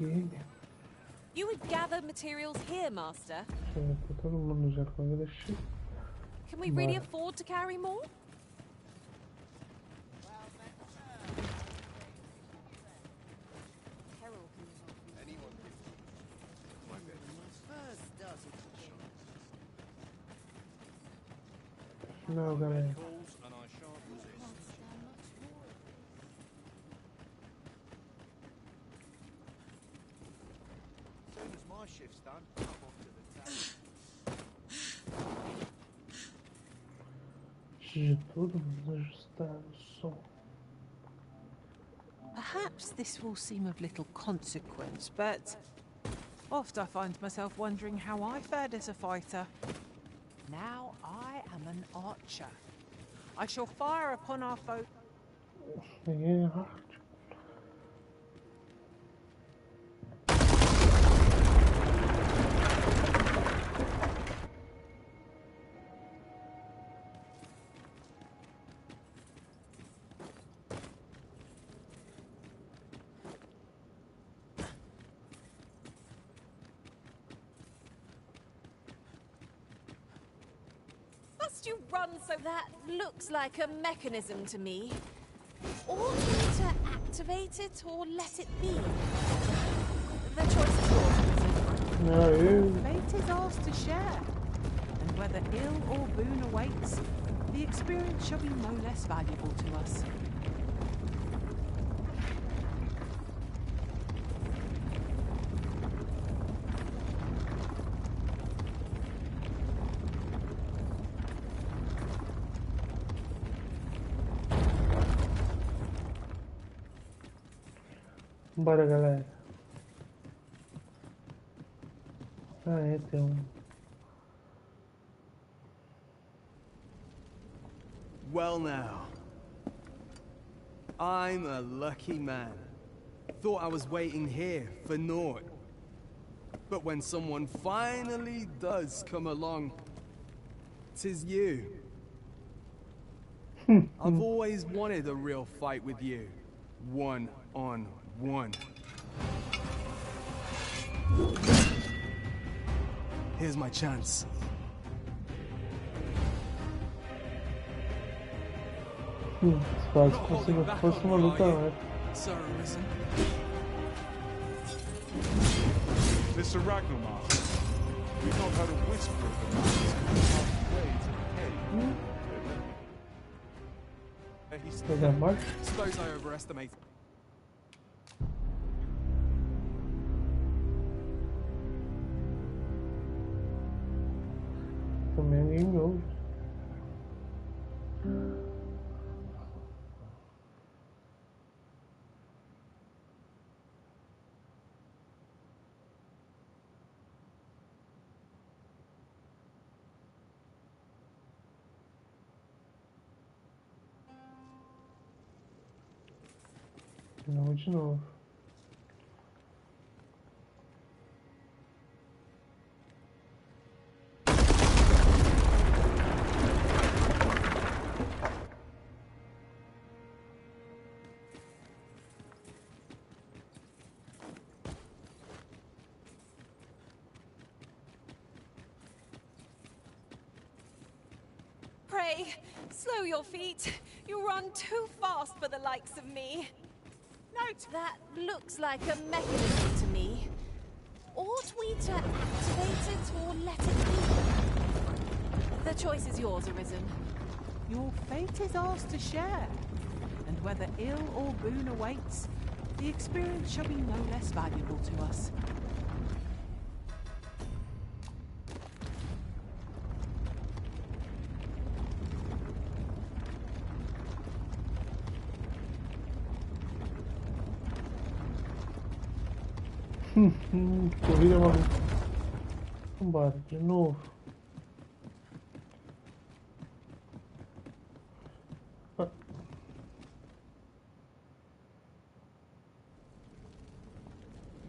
You would gather materials here, Master. Can we really afford to carry more? No, galera. De tudo ajustado o som. Perhaps this will seem of little consequence, but oft I find myself wondering how I fared as a fighter. Now I am an archer. I shall fire upon our foe. Yeah. You run so that looks like a mechanism to me. Ought we to activate it or let it be? The choice is yours. No. Fate is ours to share, and whether ill or boon awaits, the experience shall be no less valuable to us. Bora, galera. Tem Well now, I'm a lucky man. Thought I was waiting here for naught. But when someone finally does come along, 'tis you. I've always wanted a real fight with you. One-on-one. Here's my chance. Quase que fosse uma luta lá. Sir Arisen. Mr. Ragnar, we've not heard a whisper of the man's halfway to the cave. Suppose I overestimate. Também ninguém me ouve. Não, de novo. Pray, slow your feet. You run too fast for the likes of me. Note that looks like a mechanism to me. Ought we to activate it or let it be? The choice is yours, Arisen. Your fate is ours to share, and whether ill or boon awaits, the experience shall be no less valuable to us. Corrida maluca. Vambora, de novo.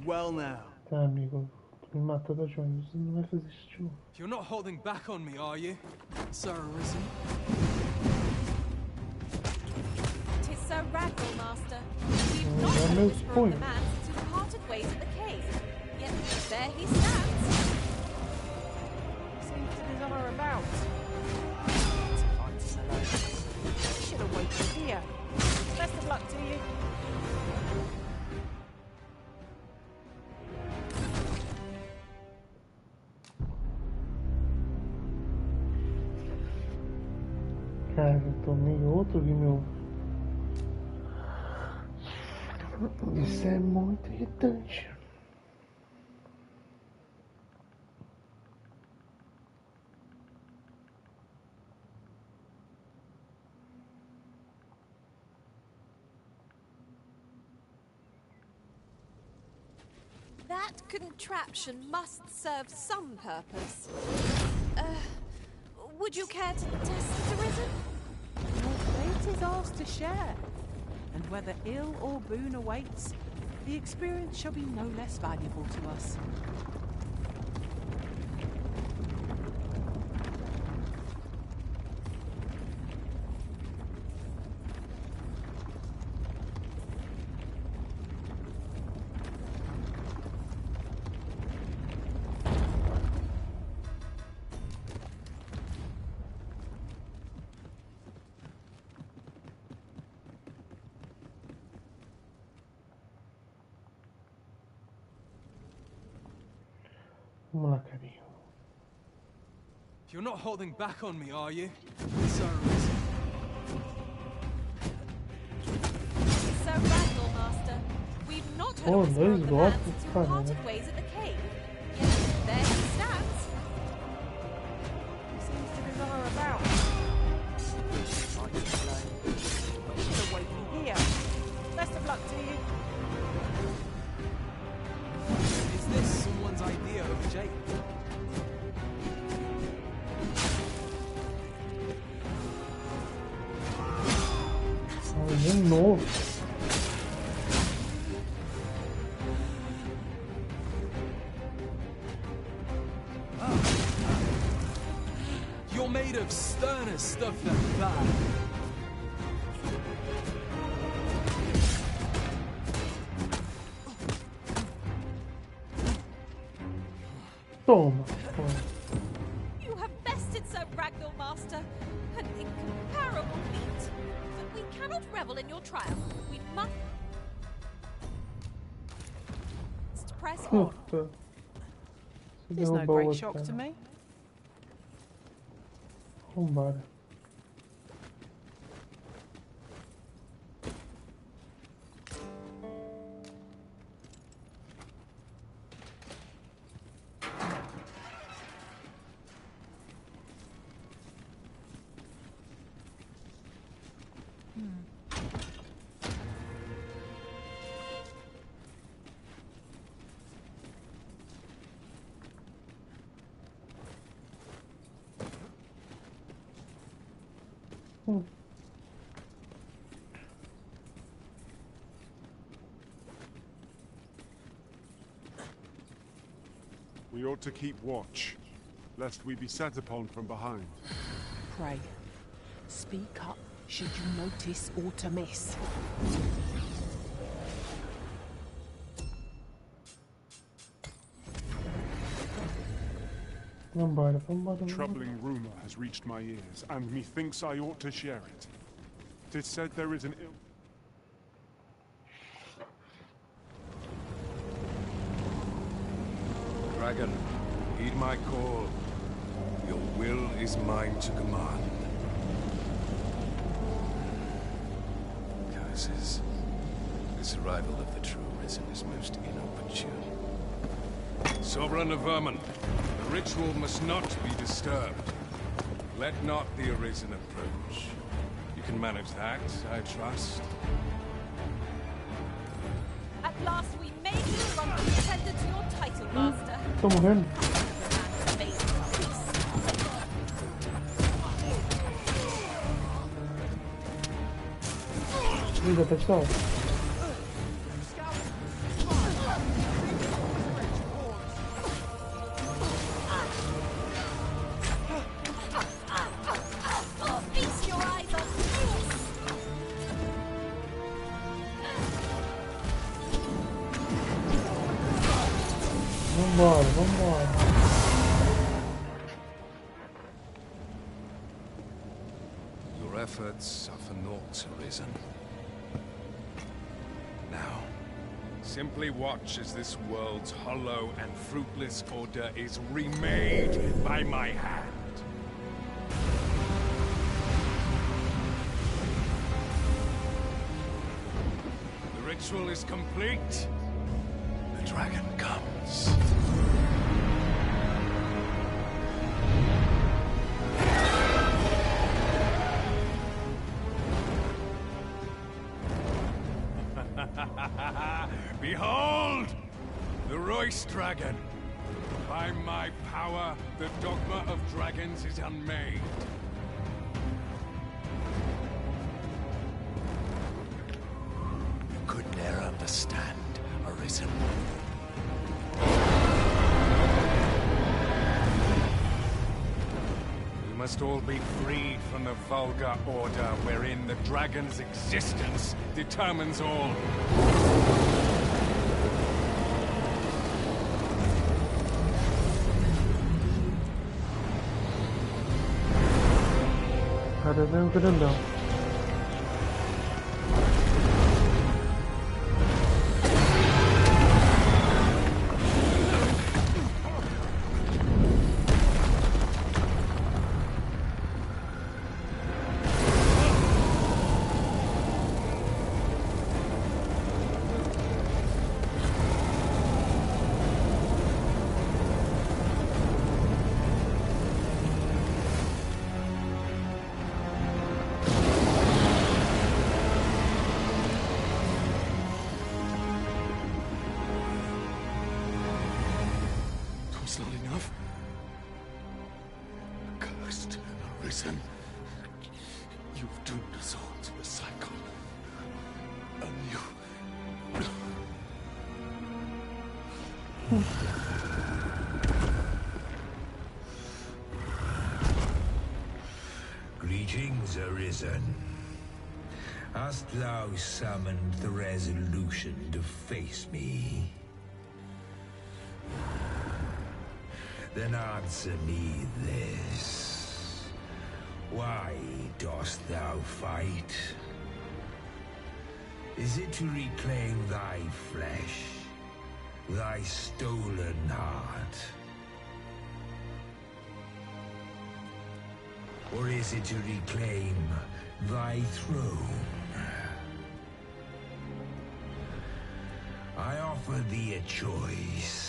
Well now. Tá, amigo. Tu me matou da joia. Você não vai fazer isso de novo. You're not holding back on me, are you, Sir Arisen? Tis Sir Ragnar, Master. We've not heard a whisper of the man since we parted ways at the cave. There he stands. Seems to desire about. Fighting alone. You should have waited here. Best of luck to you. Cara, eu tomei outro Game Over. Isso é muito irritante. That contraption must serve some purpose. Would you care to test it, Arisen? Your fate is ours to share. And whether ill or boon awaits, the experience shall be no less valuable to us. Vamos lá, carinho. You're not holding back on me, are you? Sir Arisen? Sir Randall, Master. We've not heard Oh, of this dois from the golpes, man since you caramba. parted ways at the cave. Yet there he stands. Seems to desire about. Fighting alone. You should have waited here. Best of luck to you. Is this someone's idea of a Jake? De novo. You're made of sterner stuff than that. Toma. You have bested Sir Ragnar, Master. An incomparable feat. But we cannot revel in your triumph. We must press on. Puta. Você It's no derrubou o great outro, shock cara. to me. Vambora. We ought to keep watch, lest we be set upon from behind. Pray. Speak up should you notice or to miss. Vambora, vambora. Troubling rumor has reached my ears, and methinks I ought to share it. 'Tis said there is an ill... Dragon, heed my call. Your will is mine to command. Curses. This arrival of the true Risen is most inopportune. Sovereign of Vermin, the ritual must not be disturbed. Let not the Arisen approach. You can manage that, I trust. At last we made you from pretender to your title, Master. Tô morrendo. Vida, pessoal. Feast your eyes on this! Vambora, vambora. Your efforts are for naught, Arisen. Now, simply watch as this world's hollow and fruitless order is remade by my hand. The ritual is complete. The dragon comes. Behold! The Royce Dragon! By my power, the Dogma of Dragons is unmade. You could ne'er understand, Arisen. We must all be freed from the vulgar order wherein the dragon's existence determines all. Cadê o grandão? It's not enough. Cursed, Arisen. You've doomed us all to a cycle. And you... Greetings, Arisen. Hast thou summoned the resolution to face me? Then answer me this. Why dost thou fight? Is it to reclaim thy flesh, thy stolen heart? Or is it to reclaim thy throne? I offer thee a choice.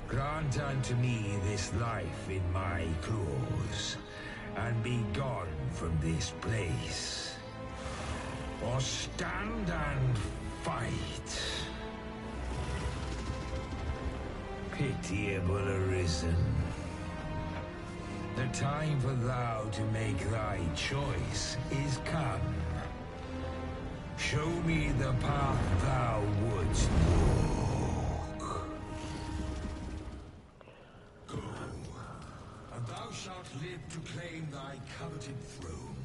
Grant unto me this life in my claws, and be gone from this place. Or stand and fight. Pitiable Arisen. The time for thou to make thy choice is come. Show me the path thou wouldst walk. Go, and thou shalt live to claim thy coveted throne.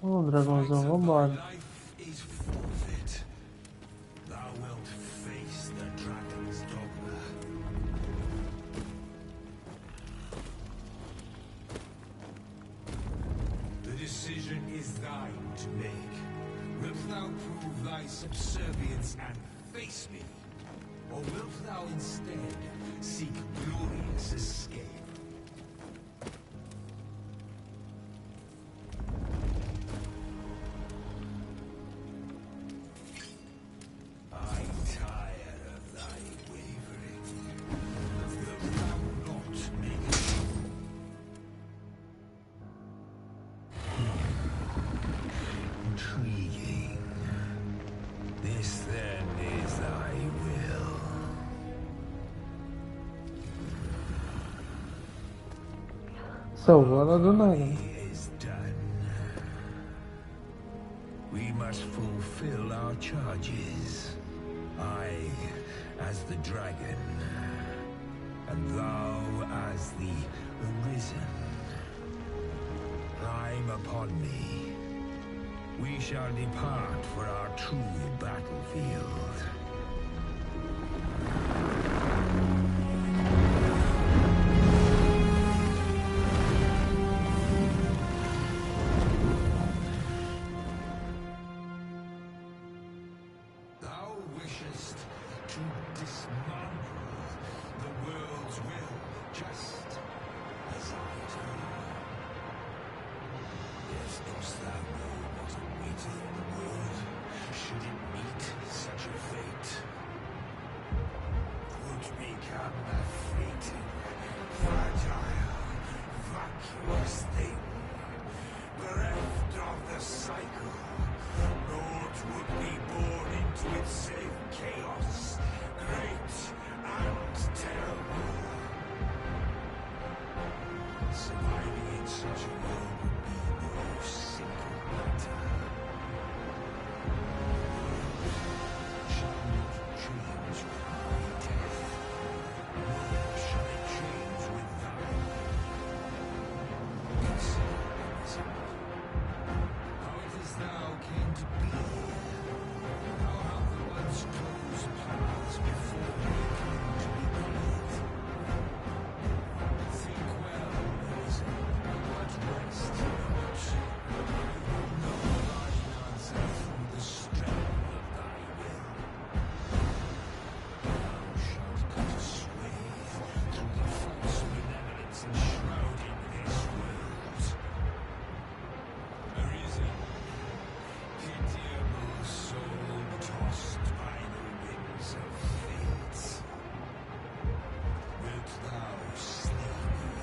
Ô, dragãozão, vambora. Life is forfeit. Thou wilt face the dragon's dogma. The decision is thine to make. Wilt thou prove thy subservience and face me? Or wilt thou instead seek glorious escape? I'm tired of thy wavering. Wilt thou not make it? Intriguing. This then is thy will. Salvou ela do nada. Is done. We must fulfill our charges. I as the dragon, and thou as the Arisen. Climb upon upon me. We shall depart for our true battlefield. Thou wishest to dismantle the world's will, just as I do. Yet dost thou know what awaiteth the world, should it meet such a fate? 'Twould become a fleeting, fragile, vacuous thing, bereft of the cycle. Naught would be born into its save chaos, great and terrible. Surviving in such a world would be no simple matter. Shall not change with my death, nor shall it change with thine. Consider, Elizabeth, how it is thou came to be. How have the once closed paths before me come to be cleared? Think well, Elizabeth, but rest not. I will know thine answer through the strength of thy will. Thou shalt cut a swathe through the false benevolence enshrouding this world. Arisen, pitiable soul tossed by the winds of fate. Wilt thou slay me,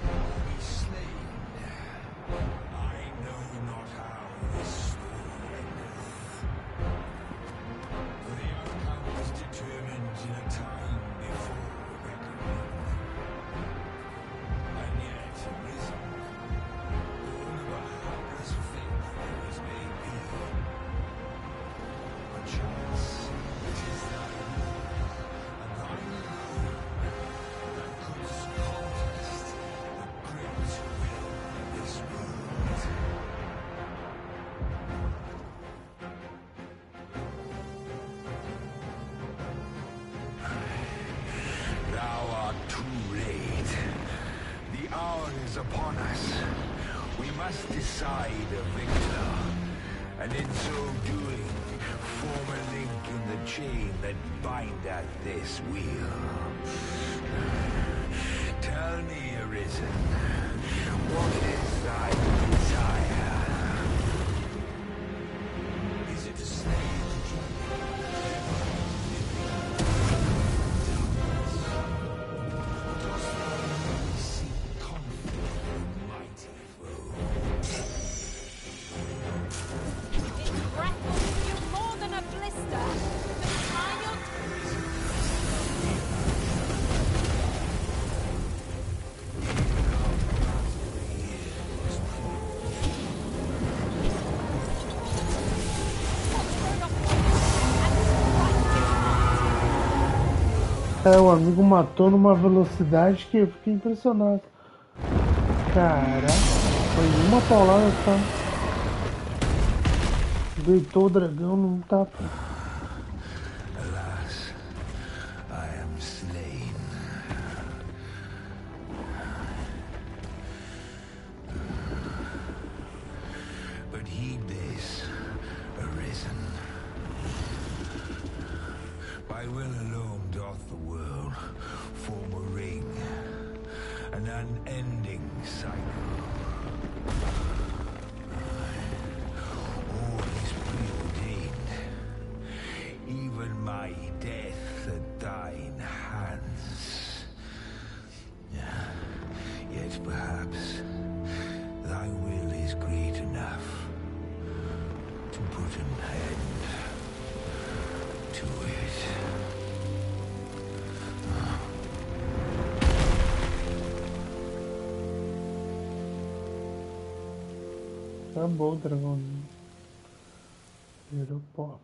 or be slain? I know not how this story endeth. For the outcome was determined in a time before reckoning. And yet arisen, born of a helpless faith though it may be. Perchance it is thy will, and thine alone, that couldst contest the great will of this world. Thou art too late. The hour is upon us. We must decide a victor, and in so doing, form a link in the chain that bindeth this wheel. Tell me, Arisen, what is thy desire? Is it to slay the dragon? Dost thou seek conflict with mighty foe? It rattles you more than a blister. The child É, o amigo matou numa velocidade que eu fiquei impressionado. Caraca, foi uma paulada só. Deitou o dragão num tapa. Alas, I am slain. But heed this, Arisen. By will alone doth the world form a ring, an unending cycle. All is preordained, even my death at thine hands. Yet perhaps thy will is great enough to put an end to it. Acabou o dragãozinho. Virou pó.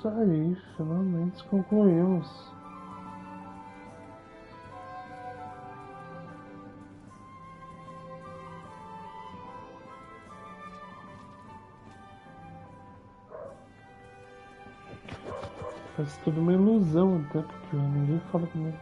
Isso aí, finalmente concluímos. Parece tudo uma ilusão até, porque ninguém fala comigo.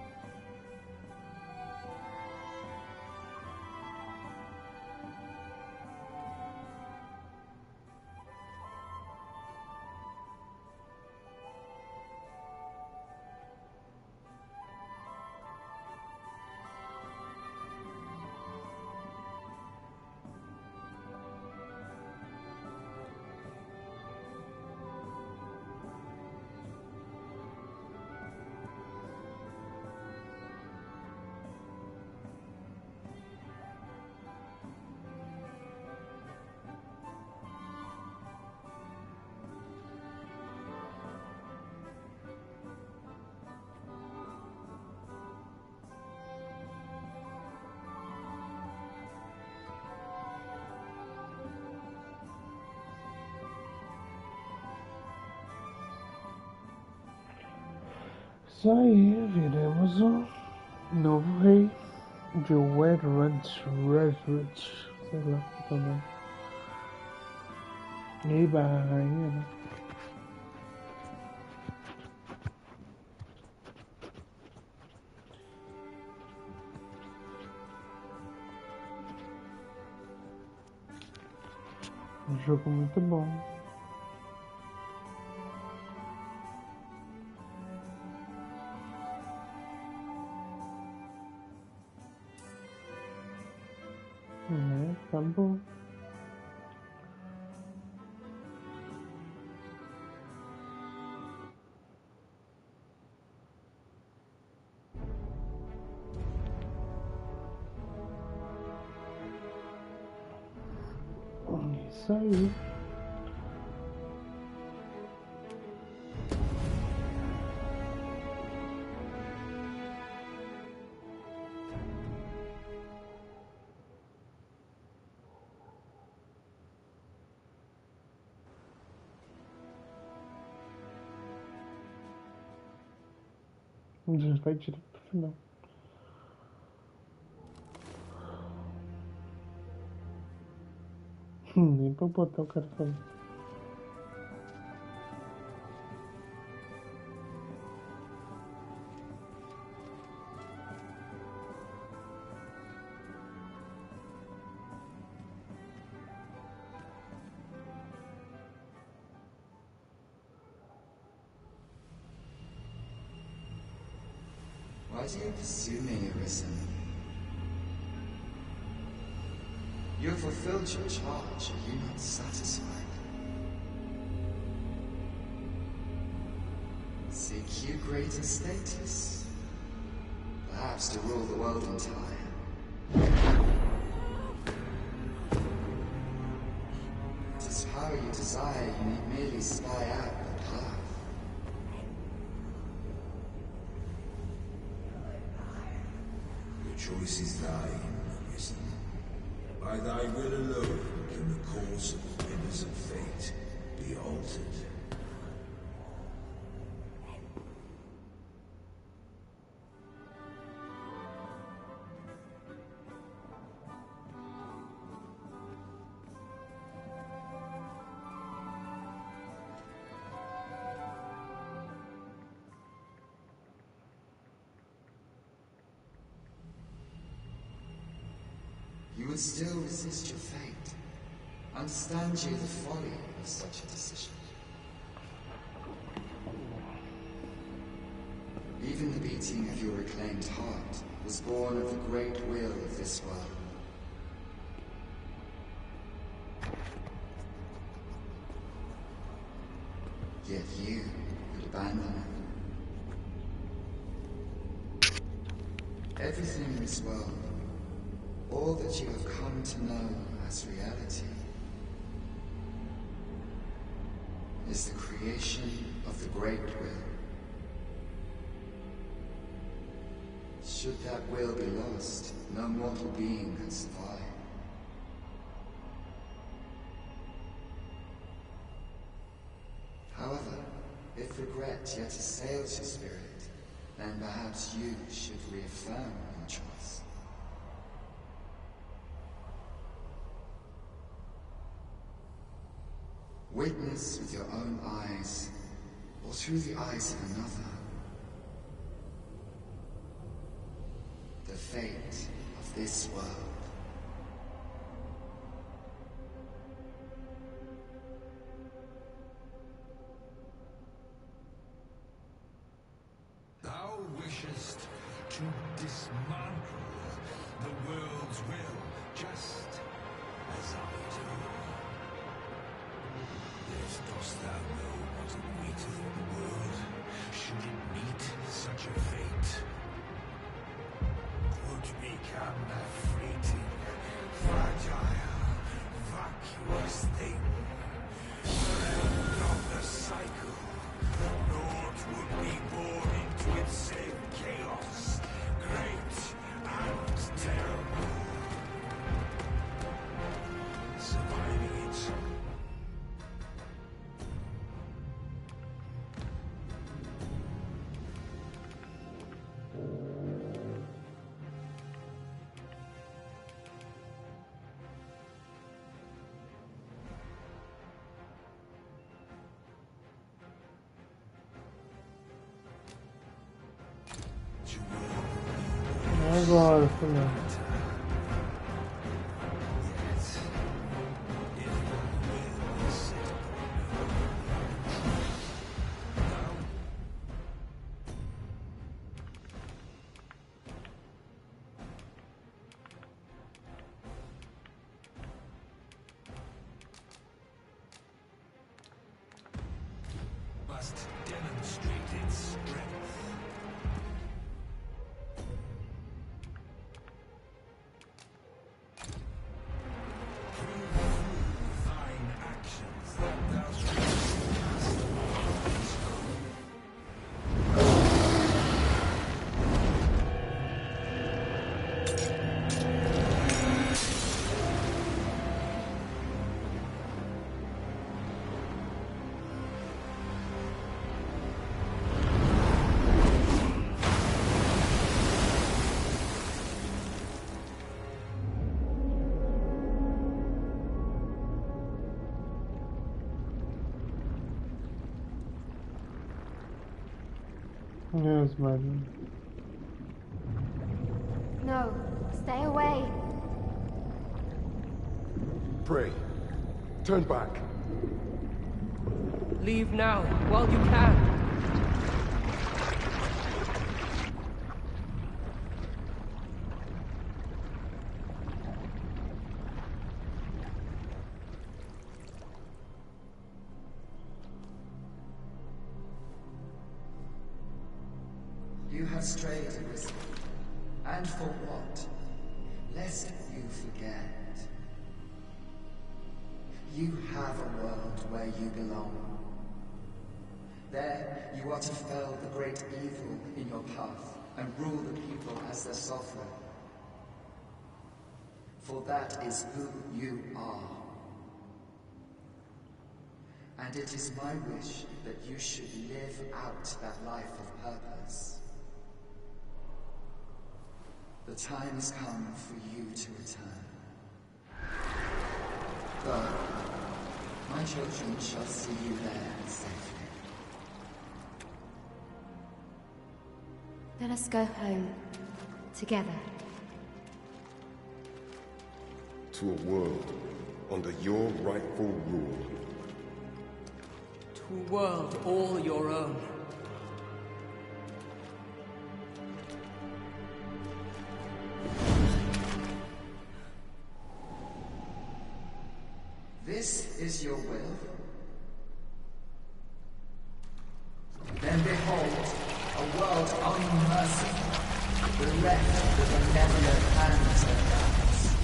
Isso aí, viremos o novo rei de Redwood, sei lá o nome. Rei barra rainha, né? Um jogo muito bom. Tá bom. Isso aí. Já vai direto pro final. Nem pra botar o cara falando. Why do you pursue me, Arisen? You have fulfilled your charge, are you not satisfied? Seek you greater status? Perhaps to rule the world entire? It is power you desire, you need merely spy out the path. Choice is thine, Arisen. By thy will alone can the course of the winners of fate be altered. You would still resist your fate. Understand you the folly of such a decision. Even the beating of your reclaimed heart was born of the great will of this world. Yet you would abandon it. Everything in this world, all that you have come to know as reality, is the creation of the great will. Should that will be lost, no mortal being can survive. However, If regret yet assails your spirit, then perhaps you should reaffirm your choice. Witness with your own eyes, or through the eyes of another, the fate of this world. Thou wishest to dismantle the world's will, just as I do. Yet dost thou know what awaiteth the world, should it meet such a fate? Would become a fleeting, fragile, vacuous thing, the end of the cycle. Naught would be born into its same chaos, great and terrible. Surviving it. Agora, filha. Must demonstrate its strength. Thine actions that thou shouldst cast upon this stone. Yes, madam. No, stay away. Pray. Turn back. Leave now, while you can. You have strayed, Elizabeth. And for what? Lest you forget. You have a world where you belong. There, you are to fell the great evil in your path and rule the people as their sovereign. For that is who you are. And it is my wish that you should live out that life of purpose. The time has come for you to return. Go. My children shall see you there safely. Let us go home. Together. To a world under your rightful rule. To a world all your own. This is your will? Then behold, a world unmerciful, bereft with benevolent hands and mouths.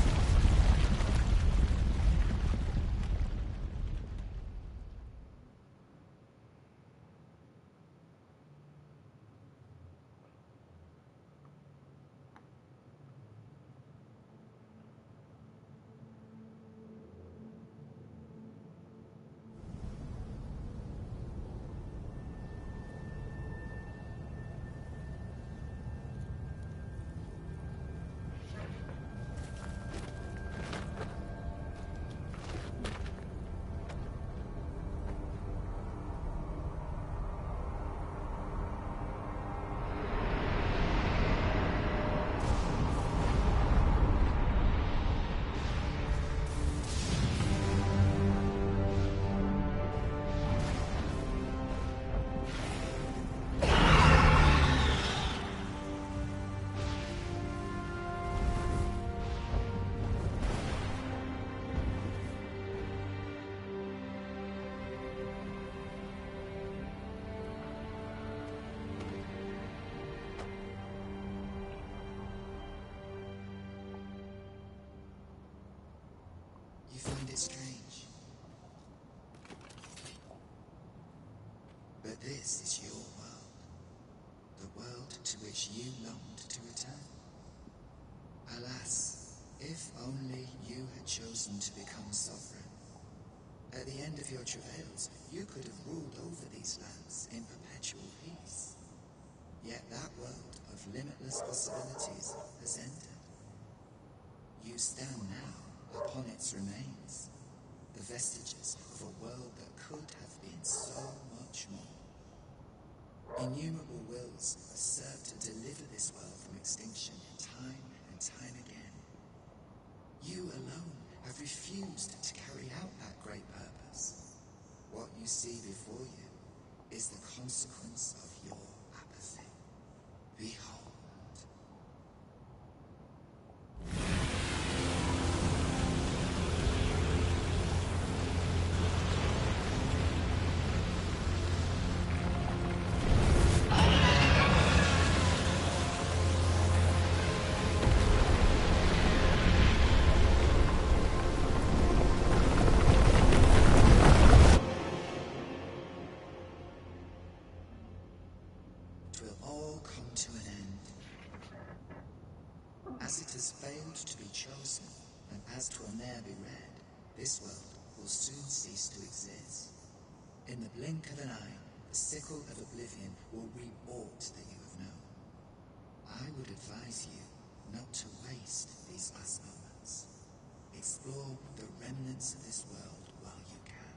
find it strange. But this is your world. The world to which you longed to return. Alas, if only you had chosen to become sovereign. At the end of your travails, you could have ruled over these lands in perpetual peace. Yet that world of limitless possibilities has ended. You stand now upon its remains, the vestiges of a world that could have been so much more. Innumerable wills have served to deliver this world from extinction time and time again. You alone have refused to carry out that great purpose. What you see before you is the consequence of your apathy. Behold. As it has failed to be chosen, and as 'twill ne'er be read, this world will soon cease to exist. In the blink of an eye, the sickle of oblivion will reap aught that you have known. I would advise you not to waste these last moments. Explore the remnants of this world while you can.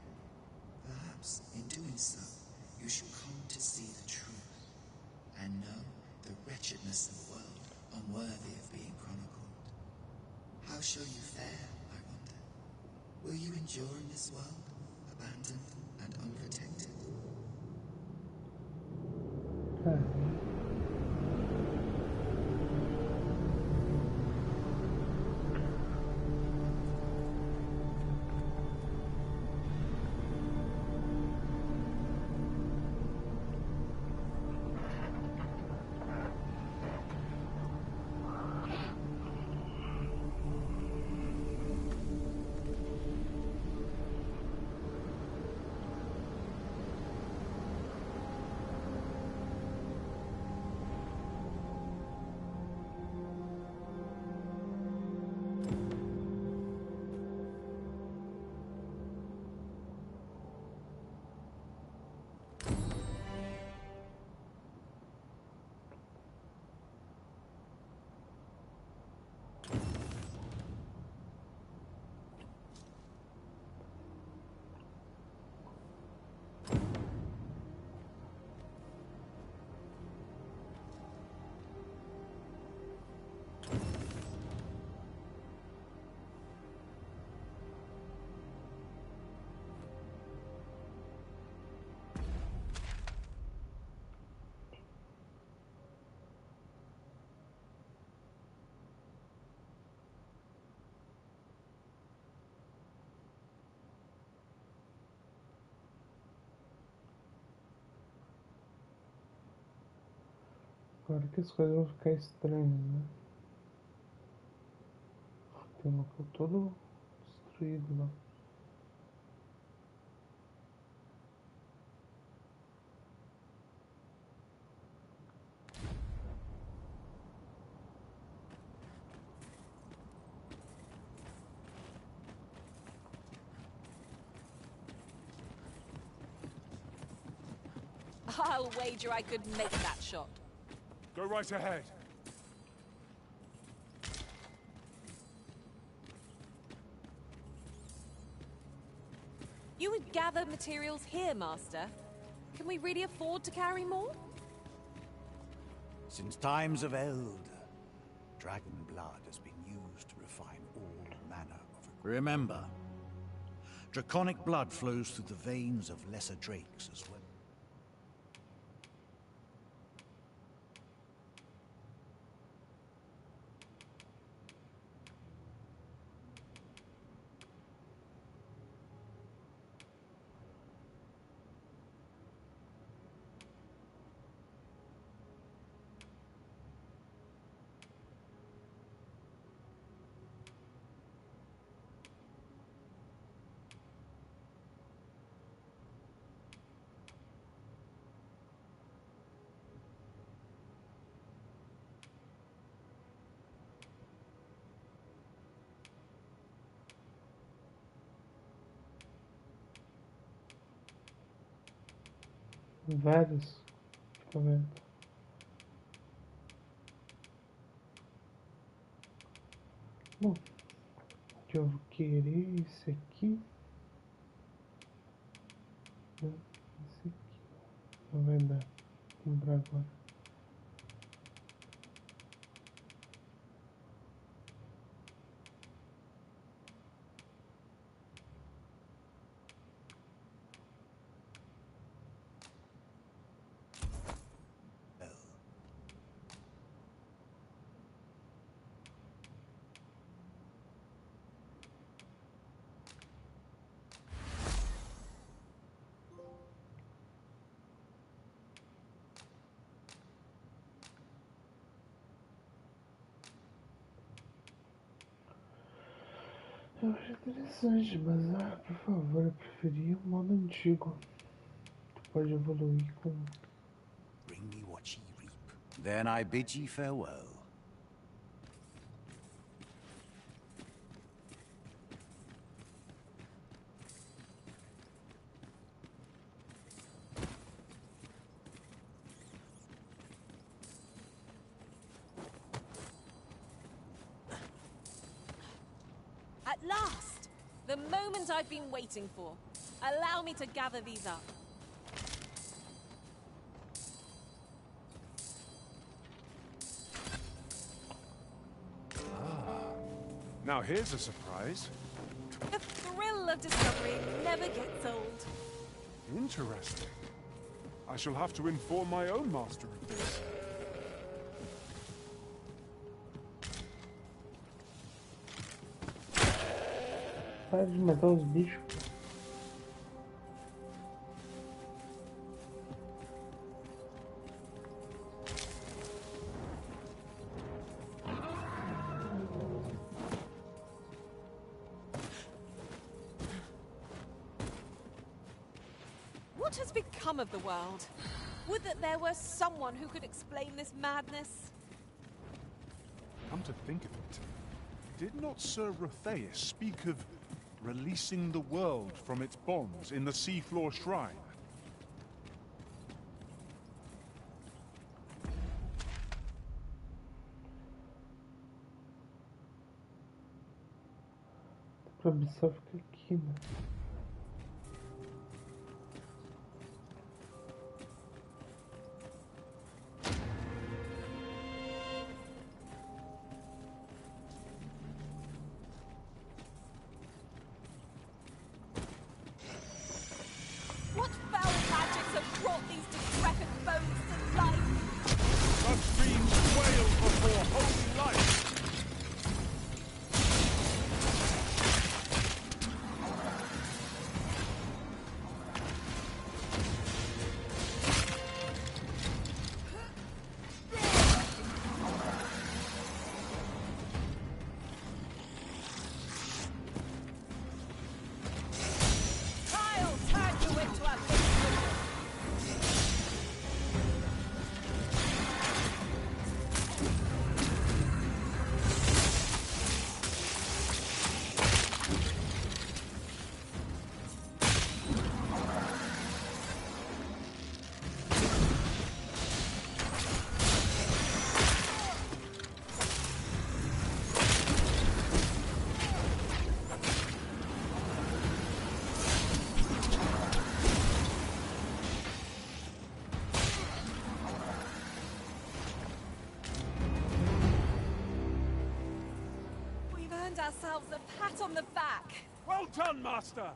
Perhaps, in doing so, you shall come to see the truth, and know the wretchedness of a world unworthy of being chronicled. How shall you fare, I wonder? Will you endure in this world, abandoned and unprotected? Agora que as coisas vão ficar estranhas, né? Tem um local todo destruído lá. I'll wager I could make that shot. Go right ahead. You would gather materials here, Master. Can we really afford to carry more? Since times of eld, dragon blood has been used to refine all manner of... Remember, draconic blood flows through the veins of lesser drakes as well. Vários. Tá vendo? Bom, eu vou querer esse aqui. Não, esse aqui. Não vai dar. Vou comprar agora. Eu acho interessante, mas por favor, eu preferia o modo antigo. Tu pode evoluir com. Bring me what ye reap. Then I bid ye farewell. At last! The moment I've been waiting for. Allow me to gather these up. Now here's a surprise. The thrill of discovery never gets old. Interesting. I shall have to inform my own master of this. Para de matar os bichos. What has become of the world? Would that there were someone who could explain this madness. Come to think of it, did not Sir Rotheus speak of releasing the world from its bonds in the seafloor shrine? Pra missão fica aqui, né? What foul magics have brought these decrepit bones to life? Such dreams quail before holy light! I'll turn you into a victim. We've earned ourselves a pat on the back. Well done, Master!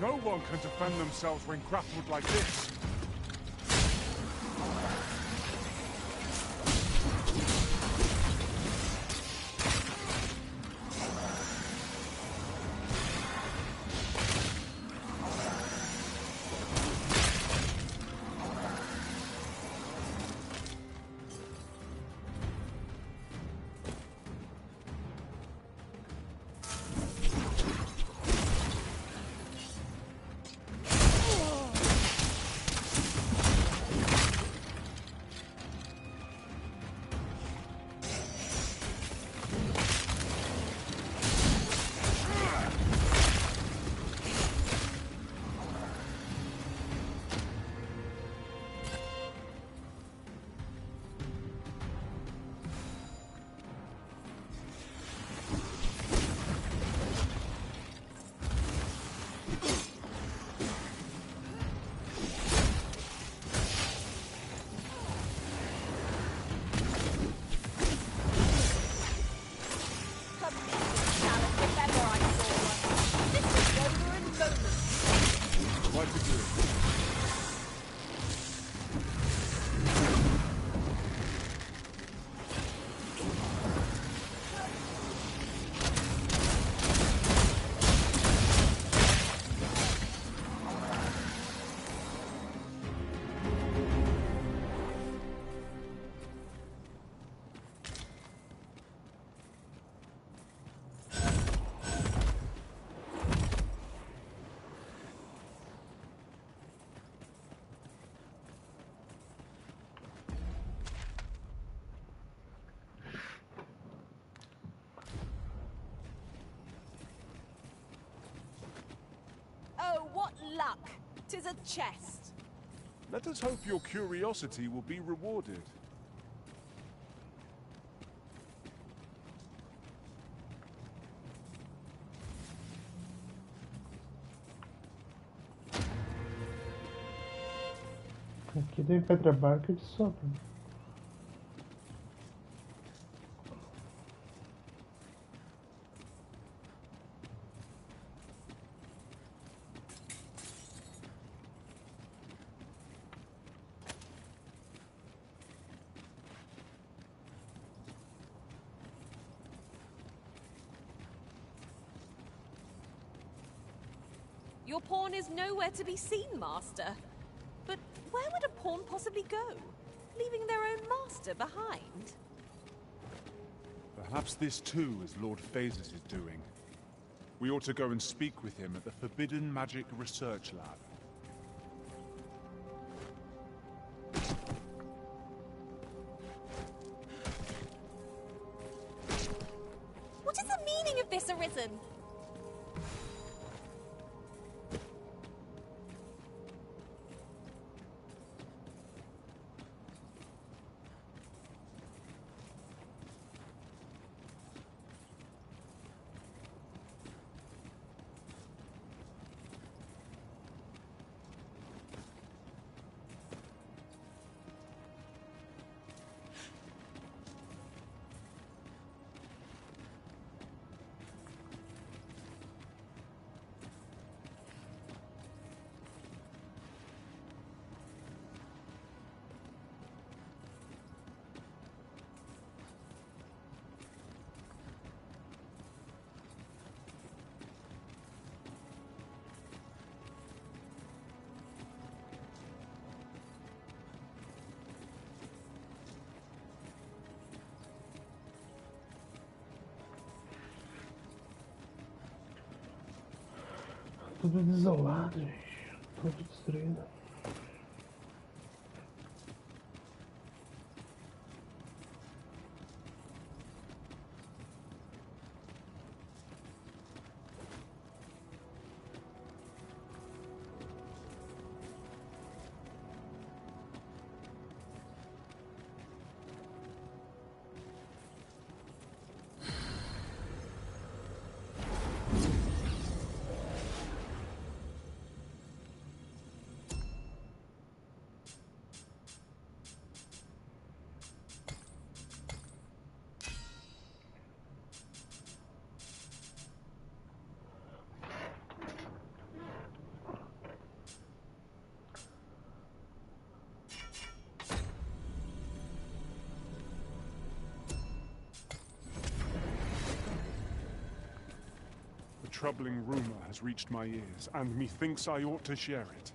No one can defend themselves when grappled like this. luck. 'Tis a chest. Let us hope your curiosity will be rewarded. Aqui tem pedra barca de sobra. Your pawn is nowhere to be seen, Master. But where would a pawn possibly go, leaving their own master behind? Perhaps this too is Lord Phases' doing. We ought to go and speak with him at the Forbidden Magic Research Lab. What is the meaning of this, Arisen? Tudo desolado, gente. Tudo destruído. A troubling rumor has reached my ears, and methinks I ought to share it.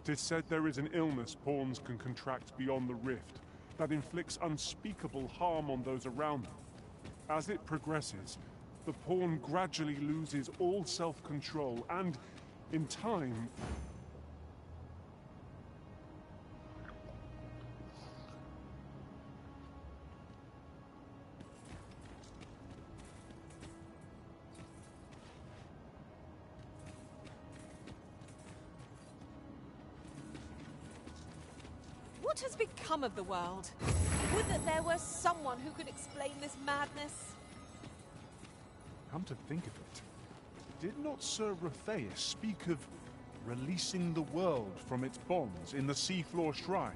'Tis said there is an illness pawns can contract beyond the rift that inflicts unspeakable harm on those around them. As it progresses, the pawn gradually loses all self-control and, in time, What has become of the world? Would that there were someone who could explain this madness. come to think of it, did not Sir Rotheus speak of releasing the world from its bonds in the Seafloor Shrine?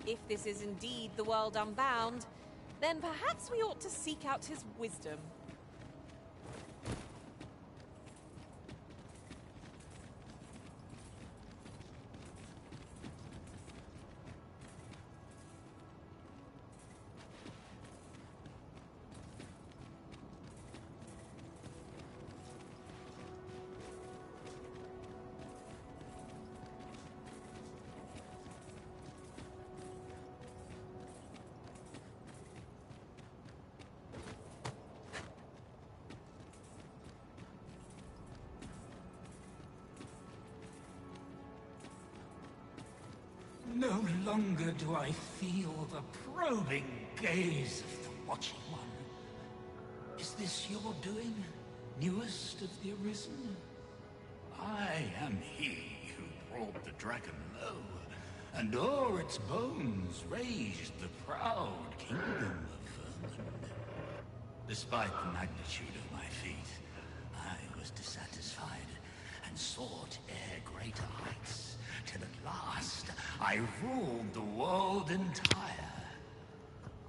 If this is indeed the world unbound, then perhaps we ought to seek out his wisdom. No longer do I feel the probing gaze of the Watching One. Is this your doing, newest of the Arisen? I am he who brought the dragon low, and o'er its bones raised the proud kingdom of vermin. Despite the magnitude of my feat, I was dissatisfied and sought ere greater heights, till at last I ruled the world entire.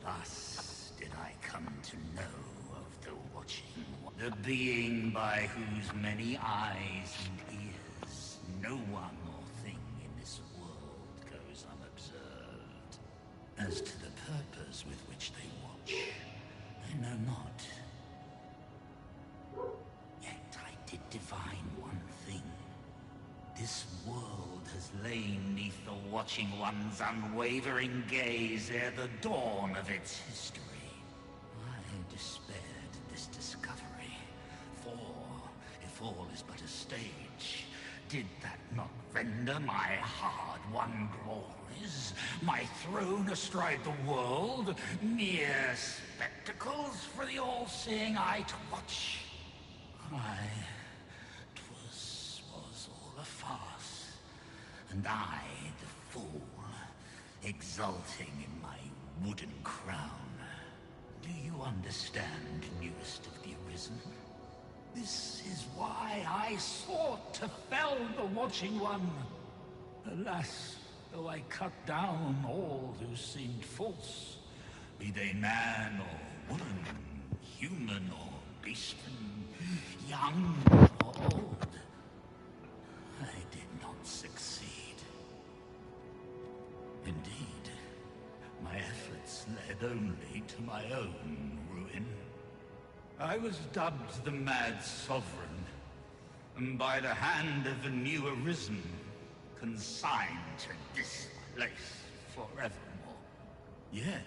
Thus did I come to know of the Watching One, the being by whose many eyes and ears no one or thing in this world goes unobserved. As to the purpose with which they watch, I know not. Yet I did divine one thing. This world has lain neath the Watching One's unwavering gaze ere the dawn of its history. I despaired at this discovery, for if all is but a stage, did that not render my hard-won glories, my throne astride the world, mere spectacles for the all-seeing eye to watch? Aye, 'twas all a farce, and I, the fool, exulting in my wooden crown. Do you understand, newest of the Arisen? This is why I sought to fell the Watching One. Alas, though I cut down all who seemed false, be they man or woman, human or beastman, young or old, I did not succeed. Indeed, my efforts led only to my own ruin. I was dubbed the Mad Sovereign, and by the hand of a new Arisen, consigned to this place forevermore. Yet,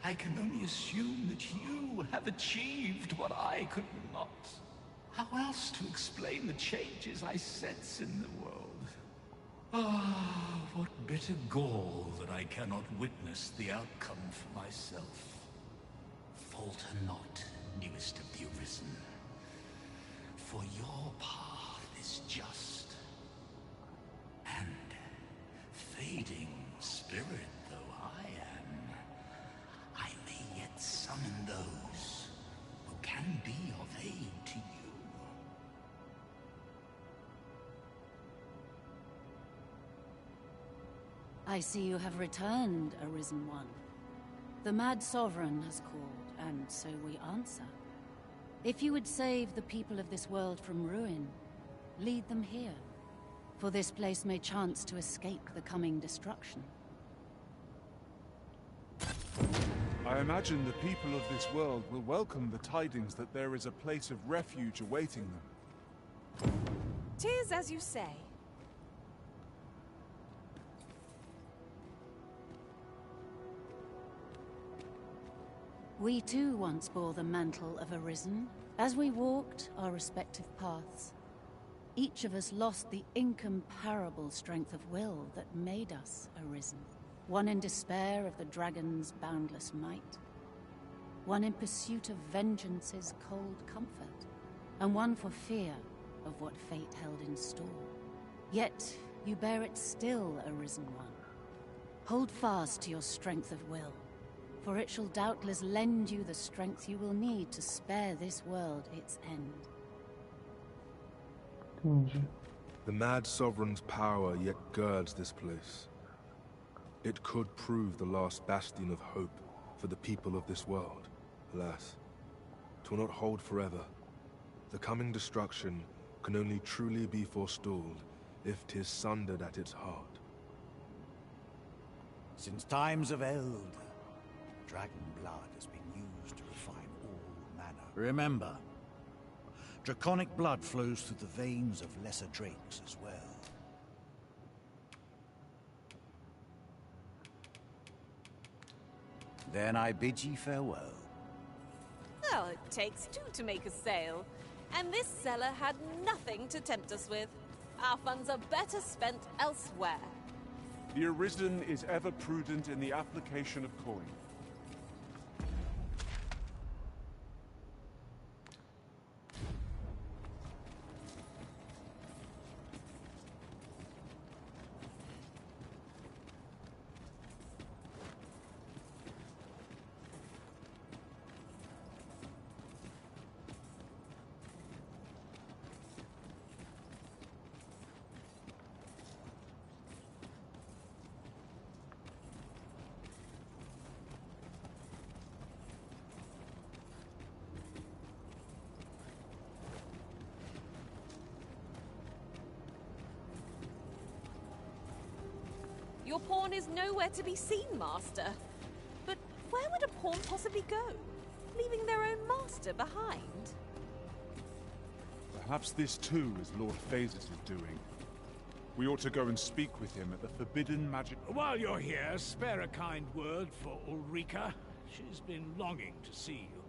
I can only assume that you have achieved what I could not. How else to explain the changes I sense in the world? Ah, what bitter gall that I cannot witness the outcome for myself. Falter not, newest of the Arisen, for your path is just. And, fading spirit though I am, I may yet summon those who can be of aid to you. I see you have returned, Arisen One. The Mad Sovereign has called, and so we answer. If you would save the people of this world from ruin, lead them here, for this place may chance to escape the coming destruction. I imagine the people of this world will welcome the tidings that there is a place of refuge awaiting them. 'Tis as you say. We too once bore the mantle of Arisen, as we walked our respective paths. Each of us lost the incomparable strength of will that made us Arisen. One in despair of the dragon's boundless might, one in pursuit of vengeance's cold comfort, and one for fear of what fate held in store. Yet you bear it still, Arisen One. Hold fast to your strength of will, for it shall doubtless lend you the strength you will need to spare this world its end. The Mad Sovereign's power yet girds this place. It could prove the last bastion of hope for the people of this world. Alas, 'twill not hold forever. The coming destruction can only truly be forestalled if 'tis sundered at its heart. Since times of eld, dragon blood has been used to refine all manner. Remember, draconic blood flows through the veins of lesser drakes as well. Then I bid ye farewell. Well, it takes two to make a sale. And this cellar had nothing to tempt us with. Our funds are better spent elsewhere. The Arisen is ever prudent in the application of coin. Your pawn is nowhere to be seen, Master. But where would a pawn possibly go, leaving their own master behind? Perhaps this too is Lord Phases' doing. We ought to go and speak with him at the Forbidden Magic... While you're here, spare a kind word for Ulrika. She's been longing to see you.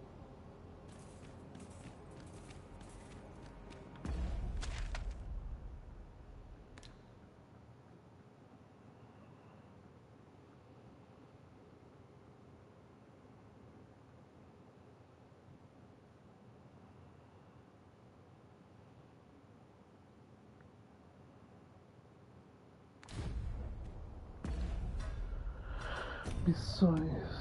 Missões.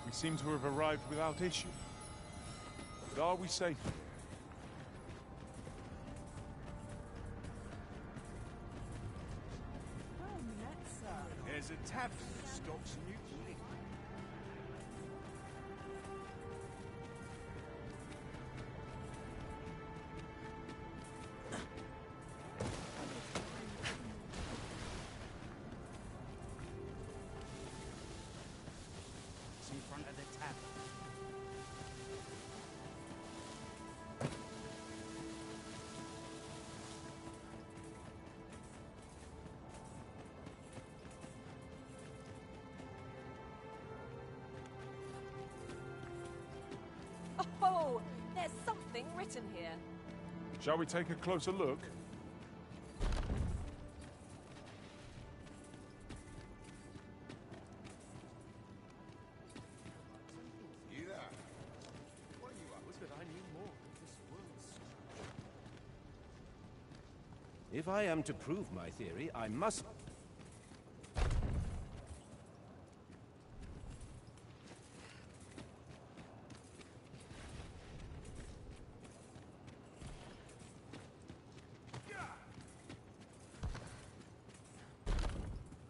We seem to have arrived without issue. But are we safe here? There's a tavern that stocks mutiny. It's in front of the tavern. Oh, there's something written here. Shall we take a closer look? If I am to prove my theory, I must...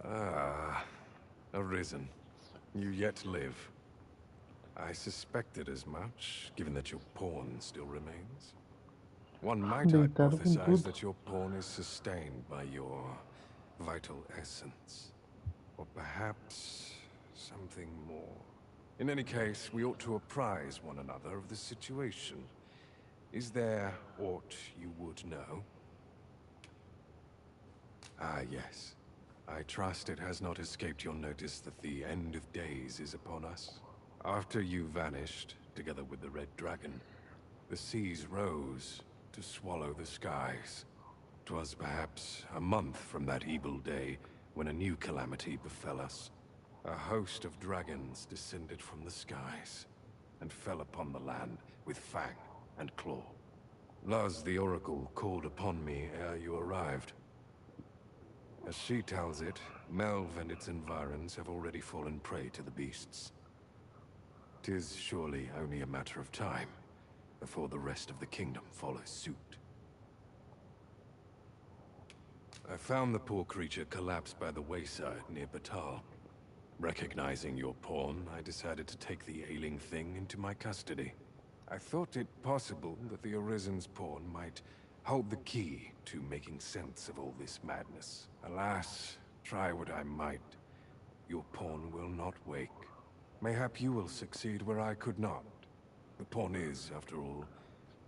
Ah, Arisen. You yet live. I suspected as much, given that your pawn still remains. One might Deitado com hypothesize tudo. that your pawn is sustained by your vital essence. Or perhaps something more. In any case, we ought to apprise one another of the situation. Is there aught you would know? Ah, yes. I trust it has not escaped your notice that the end of days is upon us. After you vanished, together with the Red Dragon, the seas rose to swallow the skies. 'Twas perhaps a month from that evil day when a new calamity befell us. A host of dragons descended from the skies and fell upon the land with fang and claw. Luz the Oracle called upon me ere you arrived. As she tells it, Melve and its environs have already fallen prey to the beasts. 'Tis surely only a matter of time before the rest of the kingdom follows suit. I found the poor creature collapsed by the wayside near Batal. Recognizing your pawn, I decided to take the ailing thing into my custody. I thought it possible that the Arisen's pawn might hold the key to making sense of all this madness. Alas, try what I might, your pawn will not wake. Mayhap you will succeed where I could not. The pawn is, after all,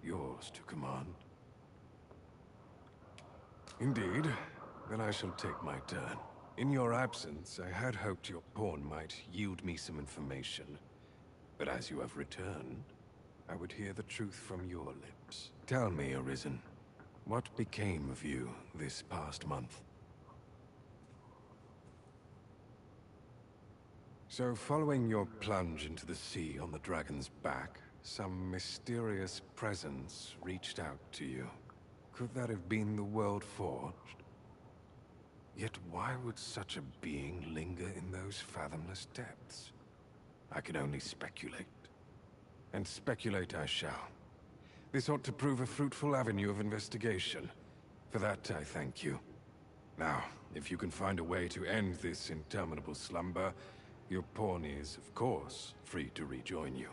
yours to command. Indeed. Then I shall take my turn. In your absence, I had hoped your pawn might yield me some information. But as you have returned, I would hear the truth from your lips. Tell me, Arisen, what became of you this past month? So, following your plunge into the sea on the dragon's back, some mysterious presence reached out to you. Could that have been the World Forged? Yet why would such a being linger in those fathomless depths? I can only speculate. And speculate I shall. This ought to prove a fruitful avenue of investigation. For that, I thank you. Now, if you can find a way to end this interminable slumber, your pawn is, of course, free to rejoin you.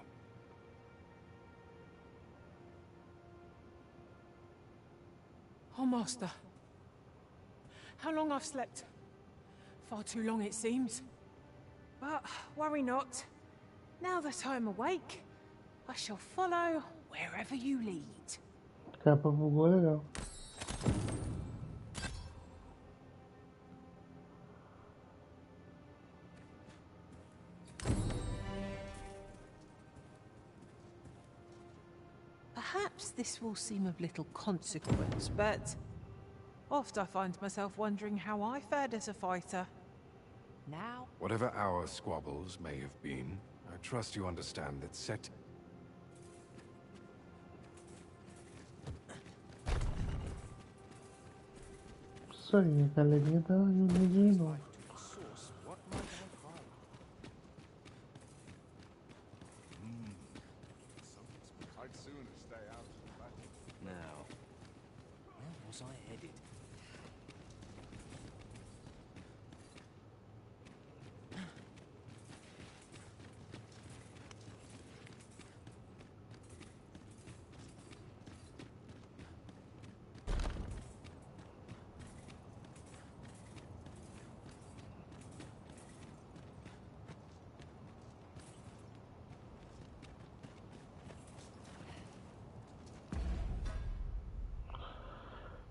Oh, Master. How long I've slept? Far too long, it seems. But worry not. Now that I am awake, I shall follow wherever you lead. Capa bugou legal. Perhaps this will seem of little consequence, but oft I find myself wondering how I fared as a fighter. Now, Whatever our squabbles may have been, I trust you understand that set... Isso aí, a galerinha tá indo de novo. I'd sooner stay out of the battle. Now, where was I headed?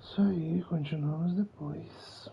Isso aí, continuamos depois.